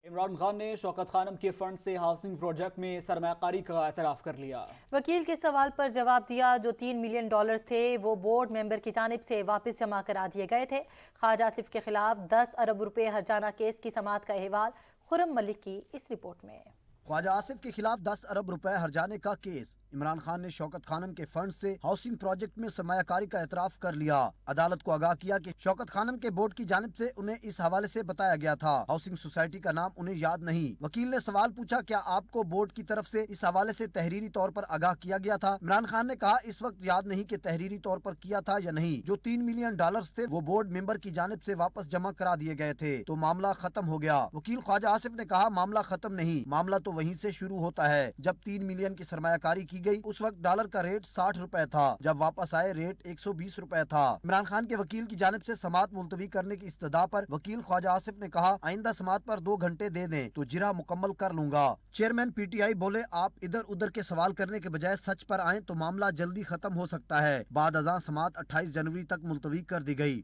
عمران خان نے شوکت خانم کے فنڈ سے ہاؤسنگ پروجیکٹ میں سرمایہ کاری کا اعتراف کر لیا۔ وکیل کے سوال پر جواب دیا، جو $3 ملین تھے وہ بورڈ ممبر کی جانب سے واپس جمع کرا دیے گئے تھے۔ خواجہ آصف کے خلاف 10 ارب روپے ہرجانہ کیس کی سماعت کا احوال خرم ملک کی اس رپورٹ میں۔ خواجہ آصف کے خلاف 10 ارب روپے ہرجانے کا کیس۔ عمران خان نے شوکت خانم کے فنڈ سے ہاؤسنگ پروجیکٹ میں سرمایہ کاری کا اعتراف کر لیا۔ عدالت کو آگاہ کیا کہ شوکت خانم کے بورڈ کی جانب سے انہیں اس حوالے سے بتایا گیا تھا۔ ہاؤسنگ سوسائٹی کا نام انہیں یاد نہیں۔ وکیل نے سوال پوچھا، کیا آپ کو بورڈ کی طرف سے اس حوالے سے تحریری طور پر آگاہ کیا گیا تھا؟ عمران خان نے کہا اس وقت یاد نہیں کہ تحریری طور پر کیا تھا یا نہیں۔ جو $3 ملین تھے وہ بورڈ ممبر کی جانب سے واپس جمع کرا دیے گئے تھے تو معاملہ ختم ہو گیا۔ وکیل خواجہ آصف نے کہا معاملہ ختم نہیں، معاملہ تو وہیں سے شروع ہوتا ہے۔ جب 3 ملین کی سرمایہ کاری کی گئی اس وقت ڈالر کا ریٹ 60 روپے تھا، جب واپس آئے ریٹ 120 روپے تھا۔ عمران خان کے وکیل کی جانب سے سماعت ملتوی کرنے کی استدعا پر وکیل خواجہ آصف نے کہا آئندہ سماعت پر 2 گھنٹے دے دیں تو جرح مکمل کر لوں گا۔ چیئرمین پی ٹی آئی بولے آپ ادھر ادھر کے سوال کرنے کے بجائے سچ پر آئیں تو معاملہ جلدی ختم ہو سکتا ہے۔ بعد ازاں سماعت 28 جنوری تک ملتوی کر دی گئی۔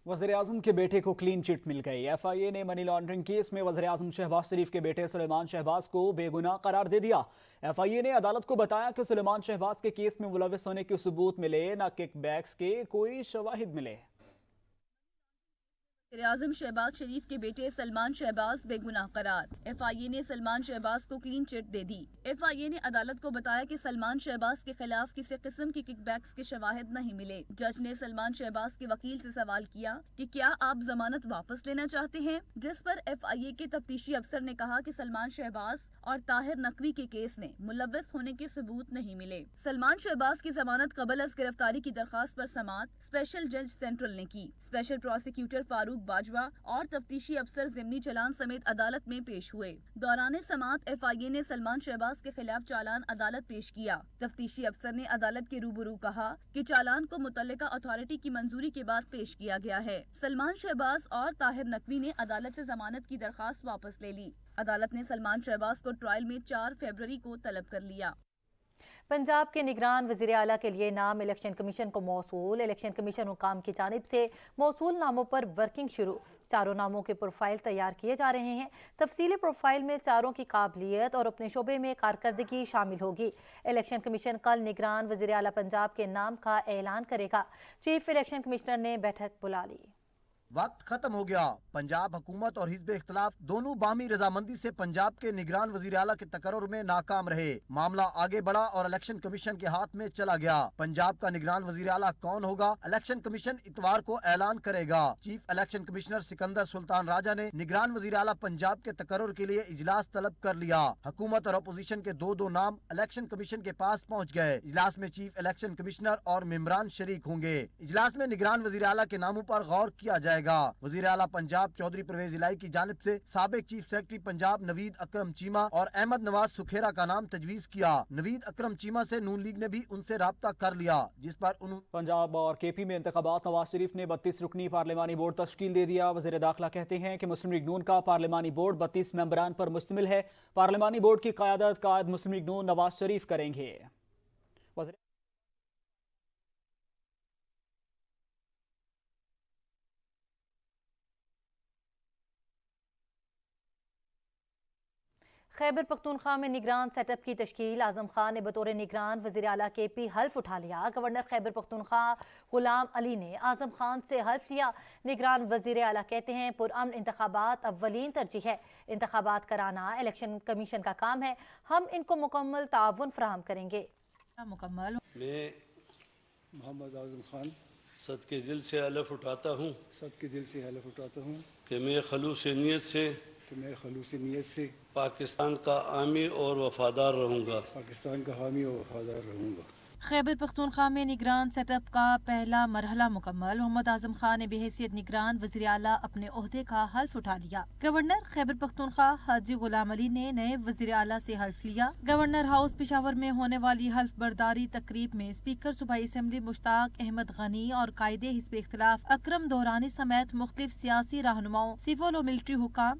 وزیراعظم کے بیٹے کو کلین چٹ مل گئی۔ ایف آئی اے نے منی لانڈرنگ کیس میں وزیراعظم شہباز شریف کے بیٹے سلیمان شہباز کو بے گناہ قرار دے دیا۔ ایف آئی اے نے عدالت کو بتایا کہ سلیمان شہباز کے کیس میں ملوث ہونے کے ثبوت ملے، نہ کک بیکس کے کوئی شواہد ملے۔ وزیراعظم شہباز شریف کے بیٹے سلمان شہباز بے گناہ قرار۔ ایف آئی اے نے سلمان شہباز کو کلین چٹ دے دی۔ ایف آئی اے نے عدالت کو بتایا کہ سلمان شہباز کے خلاف کسی قسم کی کک بیکس کے شواہد نہیں ملے۔ جج نے سلمان شہباز کے وکیل سے سوال کیا کہ کیا آپ ضمانت واپس لینا چاہتے ہیں، جس پر ایف آئی اے کے تفتیشی افسر نے کہا کہ سلمان شہباز اور طاہر نقوی کے کیس میں ملوث ہونے کے ثبوت نہیں ملے۔ سلمان شہباز کی ضمانت قبل از گرفتاری کی درخواست پر سماعت اسپیشل جج سینٹرل نے کی۔ اسپیشل پروسیکیوٹر فاروق باجوہ اور تفتیشی افسر ضمنی چالان سمیت عدالت میں پیش ہوئے۔ دوران سماعت ایف آئی اے نے سلمان شہباز کے خلاف چالان عدالت پیش کیا۔ تفتیشی افسر نے عدالت کے روبرو کہا کہ چالان کو متعلقہ اتھارٹی کی منظوری کے بعد پیش کیا گیا ہے۔ سلمان شہباز اور طاہر نقوی نے عدالت سے ضمانت کی درخواست واپس لے لی۔ عدالت نے سلمان شہباز کو ٹرائل میں 4 فروری کو طلب کر لیا۔ پنجاب کے نگران وزیر اعلیٰ کے لیے نام الیکشن کمیشن کو موصول۔ الیکشن کمیشن حکام کی جانب سے موصول ناموں پر ورکنگ شروع۔ چاروں ناموں کے پروفائل تیار کیے جا رہے ہیں۔ تفصیلی پروفائل میں چاروں کی قابلیت اور اپنے شعبے میں کارکردگی شامل ہوگی۔ الیکشن کمیشن کل نگران وزیر اعلیٰ پنجاب کے نام کا اعلان کرے گا۔ چیف الیکشن کمشنر نے بیٹھک بلا لی۔ وقت ختم ہو گیا۔ پنجاب حکومت اور حزب اختلاف دونوں باہمی رضامندی سے پنجاب کے نگران وزیر اعلیٰ کے تقرر میں ناکام رہے۔ معاملہ آگے بڑھا اور الیکشن کمیشن کے ہاتھ میں چلا گیا۔ پنجاب کا نگران وزیر اعلیٰ کون ہوگا، الیکشن کمیشن اتوار کو اعلان کرے گا۔ چیف الیکشن کمشنر سکندر سلطان راجہ نے نگران وزیر اعلیٰ پنجاب کے تقرر کے لیے اجلاس طلب کر لیا۔ حکومت اور اپوزیشن کے دو نام الیکشن کمیشن کے پاس پہنچ گئے۔ اجلاس میں چیف الیکشن کمشنر اور ممبران شریک ہوں گے۔ اجلاس میں نگران وزیر اعلیٰ کے ناموں پر غور کیا جائے گا۔ وزیر اعلیٰ پنجاب چودھری پرویز الہی کی جانب سے سابق چیف سیکرٹری پنجاب نوید اکرم چیمہ اور احمد نواز سکھیرا کا نام تجویز کیا۔ نوید اکرم چیمہ سے نون لیگ نے بھی ان سے رابطہ کر لیا، جس پر پنجاب اور کے پی میں انتخابات نواز شریف نے 32 رکنی پارلیمانی بورڈ تشکیل دے دیا۔ وزیر داخلہ کہتے ہیں کہ مسلم لیگ نون کا پارلیمانی بورڈ 32 ممبران پر مشتمل ہے۔ پارلیمانی بورڈ کی قیادت قائد مسلم لیگ نون نواز شریف کریں گے۔ خیبر پختونخوا میں نگران سیٹ اپ کی تشکیل۔ اعظم خان نے بطور نگران وزیر اعلیٰ کے پی حلف اٹھا لیا۔ گورنر خیبر پختونخوا غلام علی نے اعظم خان سے حلف لیا۔ نگران وزیر اعلیٰ کہتے ہیں پرامن انتخابات اولین ترجیح ہے۔ انتخابات کرانا الیکشن کمیشن کا کام ہے، ہم ان کو مکمل تعاون فراہم کریں گے۔ میں محمد اعظم خان صدقے دل سے حلف اٹھاتا ہوں کہ میں خلوص نیت سے پاکستان کا حامی اور وفادار رہوں گا۔ خیبر پختونخوا میں نگران سیٹ اپ کا پہلا مرحلہ مکمل۔ محمد اعظم خان نے بحیثیت نگران وزیر اعلیٰ اپنے عہدے کا حلف اٹھا لیا۔ گورنر خیبر پختونخوا حاجی غلام علی نے نئے وزیر اعلیٰ سے حلف لیا۔ گورنر ہاؤس پشاور میں ہونے والی حلف برداری تقریب میں اسپیکر صوبائی اسمبلی مشتاق احمد غنی اور قائد حزب اختلاف اکرم دورانی سمیت مختلف سیاسی رہنماؤں، سول و ملٹری حکام،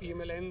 PMLN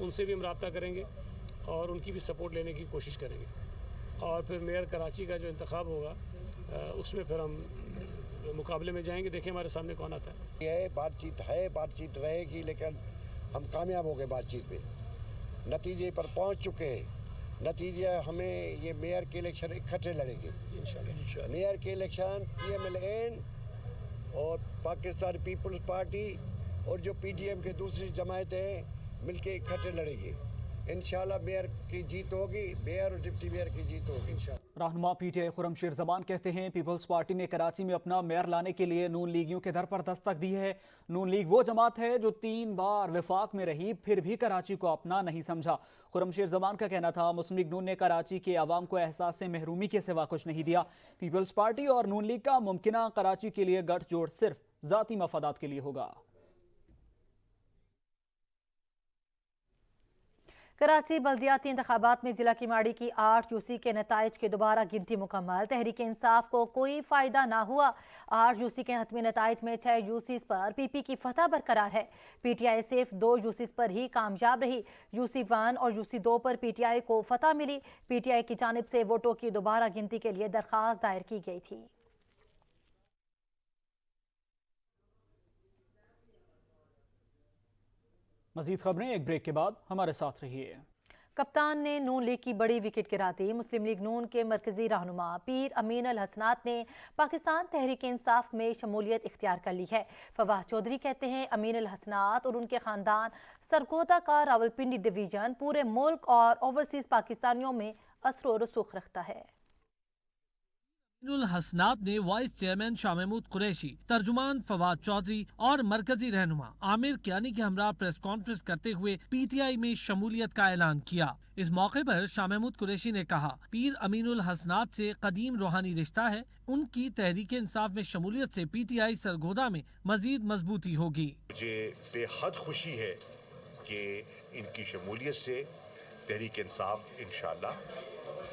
ان سے بھی ہم رابطہ کریں گے اور ان کی بھی سپورٹ لینے کی کوشش کریں گے، اور پھر میئر کراچی کا جو انتخاب ہوگا اس میں پھر ہم مقابلے میں جائیں گے، دیکھیں ہمارے سامنے کون آتا ہے۔ یہ بات چیت رہے گی، لیکن ہم کامیاب ہو گئے بات چیت میں، نتیجے پر پہنچ چکے ہیں۔ نتیجہ ہمیں یہ میئر کے الیکشن اکٹھے لڑیں گے انشاءاللہ۔ میئر کے الیکشن PMLN اور پاکستان پیپلز پارٹی اور جو PDM کے دوسری جماعتیں ہیں مل کے اکٹھے لڑیں گے انشاءاللہ۔ میئر کی جیت ہوگی، میئر اور ڈپٹی میئر کی جیت ہوگی انشاءاللہ۔ رہنما PTI خرمشیر زمان کہتے ہیں پیپلز پارٹی نے کراچی میں اپنا میئر لانے کے لیے نون لیگیوں کے در پر دستک دی ہے۔ نون لیگ وہ جماعت ہے جو 3 بار وفاق میں رہی پھر بھی کراچی کو اپنا نہیں سمجھا۔ خرمشیر زمان کا کہنا تھا مسلم لیگ نون نے کراچی کے عوام کو احساس محرومی کے سوا کچھ نہیں دیا۔ پیپلز پارٹی اور نون لیگ کا ممکنہ کراچی کے لیے گٹھ جوڑ صرف ذاتی مفادات کے لیے ہوگا۔ کراچی بلدیاتی انتخابات میں ضلع کیماڑی کی 8 UC کے نتائج کی دوبارہ گنتی مکمل۔ تحریک انصاف کو کوئی فائدہ نہ ہوا۔ 8 UC کے حتمی نتائج میں 6 UCs پر PP کی فتح برقرار ہے۔ PTI صرف 2 UCs پر ہی کامیاب رہی۔ UC 1 اور UC 2 پر PTI کو فتح ملی۔ PTI کی جانب سے ووٹوں کی دوبارہ گنتی کے لیے درخواست دائر کی گئی تھی۔ مزید خبریں ایک بریک کے بعد ہمارے ساتھ رہیے۔ کپتان نے نون لیگ کی بڑی وکٹ گرا دی۔ مسلم لیگ نون کے مرکزی رہنما پیر امین الحسنات نے پاکستان تحریک انصاف میں شمولیت اختیار کر لی ہے۔ فواز چودھری کہتے ہیں امین الحسنات اور ان کے خاندان سرگودا کا راولپنڈی ڈویژن پورے ملک اور اوورسیز پاکستانیوں میں اثر و رسوخ رکھتا ہے۔ امین الحسنات نے وائس چیئرمین شاہ محمود قریشی، ترجمان فواد چودھری اور مرکزی رہنما عامر کیانی کے ہمراہ پریس کانفرنس کرتے ہوئے PTI میں شمولیت کا اعلان کیا۔ اس موقع پر شاہ محمود قریشی نے کہا پیر امین الحسنات سے قدیم روحانی رشتہ ہے، ان کی تحریک انصاف میں شمولیت سے PTI سرگودا میں مزید مضبوطی ہوگی۔ مجھے بے حد خوشی ہے کہ ان کی شمولیت سے تحریک انصاف انشاءاللہ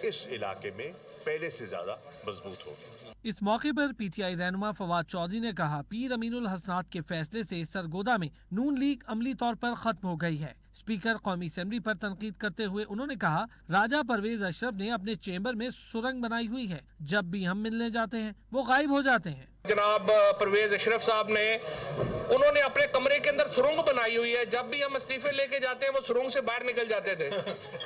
اس علاقے میں پہلے سے زیادہ مضبوط ہوگی۔ اس موقع پر PTI رہنما فواد چودھری نے کہا پیر امین الحسنات کے فیصلے سے سرگودا میں نون لیگ عملی طور پر ختم ہو گئی ہے۔ اسپیکر قومی اسمبلی پر تنقید کرتے ہوئے انہوں نے کہا راجہ پرویز اشرف نے اپنے چیمبر میں سرنگ بنائی ہوئی ہے، جب بھی ہم ملنے جاتے ہیں وہ غائب ہو جاتے ہیں۔ جناب پرویز اشرف صاحب نے انہوں نے اپنے کمرے کے اندر سرنگ بنائی ہوئی ہے، جب بھی ہم استعفے لے کے جاتے ہیں وہ سرنگ سے باہر نکل جاتے تھے۔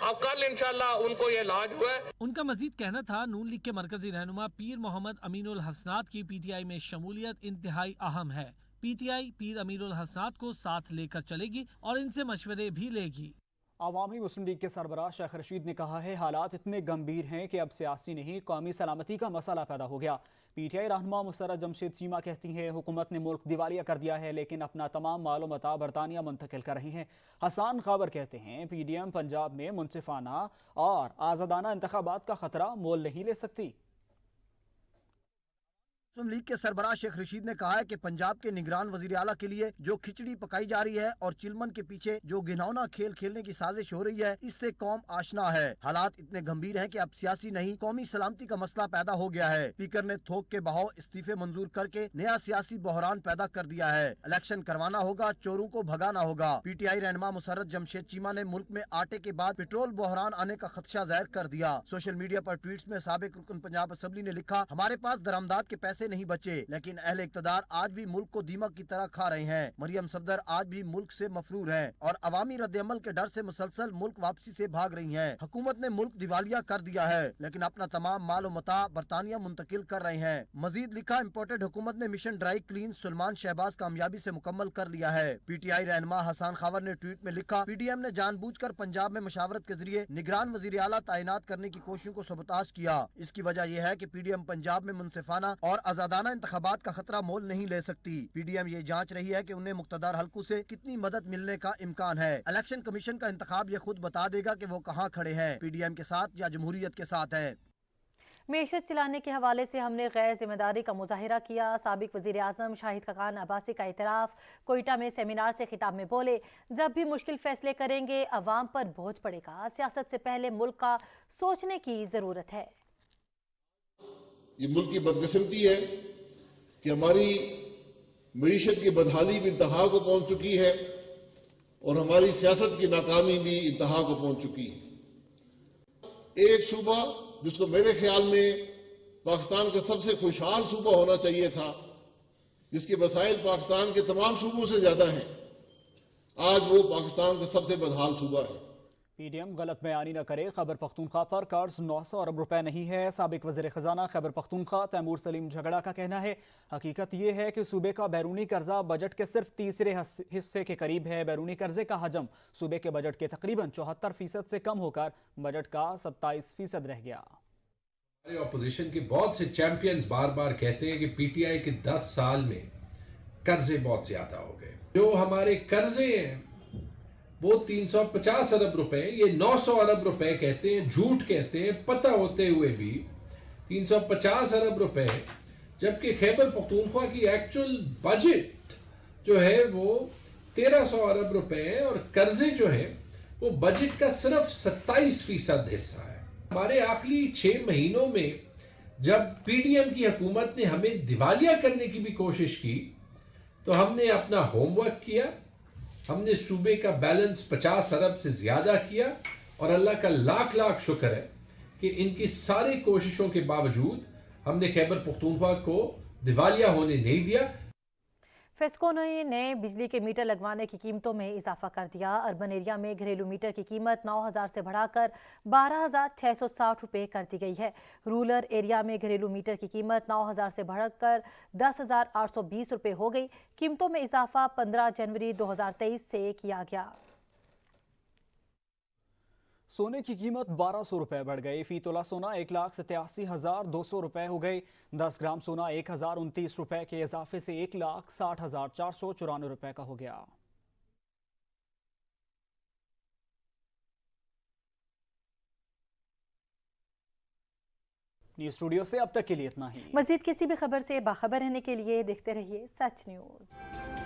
اب کل انشاءاللہ ان کو یہ علاج ہوا ہے۔ ان کا مزید کہنا تھا نون لیگ کے مرکزی رہنما پیر محمد امین الحسنات کی PTI میں شمولیت انتہائی اہم ہے۔ PTI پیر امین الحسنات کو ساتھ لے کر چلے گی اور ان سے مشورے بھی لے گی۔ عوامی مسلم لیگ کے سربراہ شیخ رشید نے کہا ہے حالات اتنے گمبھیر ہیں کہ اب سیاسی نہیں قومی سلامتی کا مسئلہ پیدا ہو گیا۔ PTI رہنما مسرت جمشید چیمہ کہتی ہیں حکومت نے ملک دیوالیہ کر دیا ہے لیکن اپنا تمام مال و متاع برطانیہ منتقل کر رہے ہیں۔ حسان خابر کہتے ہیں PDM پنجاب میں منصفانہ اور آزادانہ انتخابات کا خطرہ مول نہیں لے سکتی۔ مسلم لیگ کے سربراہ شیخ رشید نے کہا ہے کہ پنجاب کے نگران وزیر اعلیٰ کے لیے جو کھچڑی پکائی جا رہی ہے اور چلمن کے پیچھے جو گھناؤنا کھیل کھیلنے کی سازش ہو رہی ہے اس سے قوم آشنا ہے۔ حالات اتنے گمبھیر ہیں کہ اب سیاسی نہیں قومی سلامتی کا مسئلہ پیدا ہو گیا ہے۔ اسپیکر نے تھوک کے بہاؤ استعفے منظور کر کے نیا سیاسی بحران پیدا کر دیا ہے۔ الیکشن کروانا ہوگا، چوروں کو بھگانا ہوگا۔ PTI رہنما مسرت جمشید چیمہ نے ملک میں آٹے کے بعد پیٹرول بحران آنے کا خدشہ ظاہر کر دیا۔ سوشل میڈیا پر ٹویٹس میں سابق رکن پنجاب اسمبلی نے لکھا ہمارے پاس درآمدات کے پیسے نہیں بچے لیکن اہل اقتدار آج بھی ملک کو دیمک کی طرح کھا رہے ہیں۔ مریم صفدر آج بھی ملک سے مفرور ہیں اور عوامی رد عمل کے ڈر سے مسلسل ملک واپسی سے بھاگ رہی ہیں۔ حکومت نے ملک دیوالیہ کر دیا ہے لیکن اپنا تمام مال و متاع برطانیہ منتقل کر رہے ہیں۔ مزید لکھا امپورٹڈ حکومت نے mission dry clean Salman Shahbaz کامیابی سے مکمل کر لیا ہے۔ PTI رہنما حسان خاور نے ٹویٹ میں لکھا PDM نے جان بوجھ کر پنجاب میں مشاورت کے ذریعے نگران وزیر اعلیٰ تعینات کرنے کی کوششوں کو سبوتاژ کیا۔ اس کی وجہ یہ ہے کہ PDM پنجاب میں منصفانہ اور آزادانہ انتخابات کا خطرہ مول نہیں لے سکتی۔ PDM یہ جانچ رہی ہے کہ انہیں مقتدر حلقوں سے کتنی مدد ملنے کا امکان ہے۔ الیکشن کمیشن کا انتخاب یہ خود بتا دے گا کہ وہ کہاں کھڑے ہیں، PDM کے ساتھ یا جمہوریت کے ساتھ ہے۔ معیشت چلانے کے حوالے سے ہم نے غیر ذمہ داری کا مظاہرہ کیا۔ سابق وزیر اعظم شاہد خاقان عباسی کا اعتراف۔ کوئٹہ میں سیمینار سے خطاب میں بولے جب بھی مشکل فیصلے کریں گے عوام پر بوجھ پڑے گا، سیاست سے پہلے ملک کا سوچنے کی ضرورت ہے۔ یہ ملک کی بدقسمتی ہے کہ ہماری معیشت کی بدحالی بھی انتہا کو پہنچ چکی ہے اور ہماری سیاست کی ناکامی بھی انتہا کو پہنچ چکی ہے۔ ایک صوبہ جس کو میرے خیال میں پاکستان کا سب سے خوشحال صوبہ ہونا چاہیے تھا، جس کے وسائل پاکستان کے تمام صوبوں سے زیادہ ہیں، آج وہ پاکستان کا سب سے بدحال صوبہ ہے۔ پی ڈی ایم غلط بیانی نہ کرے، خیبر پختونخوا پر قرض 900 ارب روپے نہیں ہے۔ سابق وزیر خزانہ خیبر پختونخوا تیمور سلیم جھگڑا کا کہنا ہے حقیقت یہ ہے کہ صوبے کا بیرونی قرضہ بجٹ کے صرف تیسرے حصے کے قریب ہے۔ بیرونی قرضے کا حجم صوبے کے بجٹ کے تقریباً 74% سے کم ہو کر بجٹ کا 27% رہ گیا۔ ہمارے اپوزیشن کے بہت سے چیمپئنز بار بار کہتے ہیں کہ پی ٹی آئی کے 10 سال میں قرضے بہت زیادہ ہو گئے۔ جو ہمارے قرضے ہیں وہ 350 ارب روپے، یہ 900 ارب روپے کہتے ہیں، جھوٹ کہتے ہیں، پتہ ہوتے ہوئے بھی 350 ارب روپے، جبکہ خیبر پختونخوا کی ایکچول بجٹ جو ہے وہ 1300 ارب روپے ہے اور قرضے جو ہیں وہ بجٹ کا صرف 27% حصہ ہے۔ ہمارے آخری 6 مہینوں میں جب پی ڈی ایم کی حکومت نے ہمیں دیوالیہ کرنے کی بھی کوشش کی تو ہم نے اپنا ہوم ورک کیا، ہم نے صوبے کا بیلنس 50 ارب سے زیادہ کیا، اور اللہ کا لاکھ لاکھ شکر ہے کہ ان کی ساری کوششوں کے باوجود ہم نے خیبر پختونخوا کو دیوالیہ ہونے نہیں دیا۔ فیسکو نے بجلی کے میٹر لگوانے کی قیمتوں میں اضافہ کر دیا۔ اربن ایریا میں گھریلو میٹر کی قیمت 9,000 سے بڑھا کر 12,660 روپے کر دی گئی ہے۔ رورل ایریا میں گھریلو میٹر کی قیمت 9,000 سے بڑھ کر 10,820 روپے ہو گئی۔ قیمتوں میں اضافہ 15 جنوری 2023 سے کیا گیا۔ سونے کی قیمت 1200 روپے بڑھ گئی۔ فی تولہ سونا 1,87,200 روپے ہو گئی۔ 10 گرام سونا 1,029 روپے کے اضافے سے 1,60,494 روپے کا ہو گیا۔ نیوز اسٹوڈیو سے اب تک کے لیے اتنا ہی۔ مزید کسی بھی خبر سے باخبر رہنے کے لیے دیکھتے رہیے سچ نیوز۔